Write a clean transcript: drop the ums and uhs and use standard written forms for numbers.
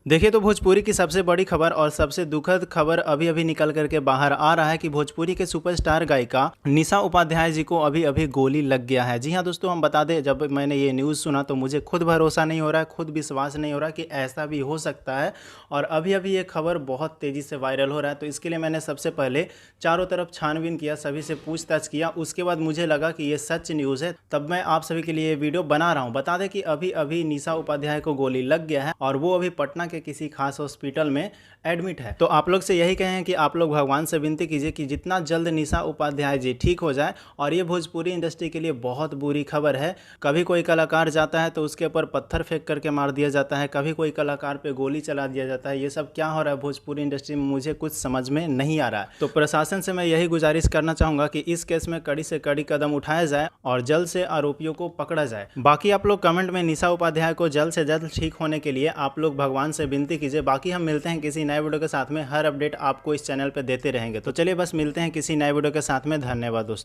देखिए तो भोजपुरी की सबसे बड़ी खबर और सबसे दुखद खबर अभी अभी निकल करके बाहर आ रहा है कि भोजपुरी के सुपरस्टार गायिका निशा उपाध्याय जी को अभी अभी गोली लग गया है। जी हाँ दोस्तों, हम बता दें, जब मैंने ये न्यूज़ सुना तो मुझे खुद भरोसा नहीं हो रहा है, खुद विश्वास नहीं हो रहा कि ऐसा भी हो सकता है। और अभी अभी ये खबर बहुत तेज़ी से वायरल हो रहा है, तो इसके लिए मैंने सबसे पहले चारों तरफ छानबीन किया, सभी से पूछताछ किया। उसके बाद मुझे लगा कि ये सच न्यूज़ है, तब मैं आप सभी के लिए ये वीडियो बना रहा हूँ। बता दें कि अभी अभी निशा उपाध्याय को गोली लग गया है और वो अभी पटना के किसी खास हॉस्पिटल में एडमिट है। तो आप लोग से यही कहें कि आप लोग भगवान से विनती कीजिए कि जितना जल्द निशा उपाध्याय जी ठीक हो जाए। और ये भोजपुरी इंडस्ट्री के लिए बहुत बुरी खबर है। कभी कोई कलाकार जाता है तो उसके ऊपर पत्थर फेंक करके मार दिया जाता है, कभी कोई कलाकार पे गोली चला दिया जाता है। ये सब क्या हो रहा है भोजपुरी इंडस्ट्री में, मुझे कुछ समझ में नहीं आ रहा है। तो प्रशासन से मैं यही गुजारिश करना चाहूँगा कि इस केस में कड़ी से कड़ी कदम उठाया जाए और जल्द से आरोपियों को पकड़ा जाए। बाकी आप लोग कमेंट में निशा उपाध्याय को जल्द से जल्द ठीक होने के लिए आप लोग भगवान से विनती कीजिए। बाकी हम मिलते हैं किसी नए वीडियो के साथ में, हर अपडेट आपको इस चैनल पे देते रहेंगे। तो चलिए बस मिलते हैं किसी नए वीडियो के साथ में। धन्यवाद दोस्तों।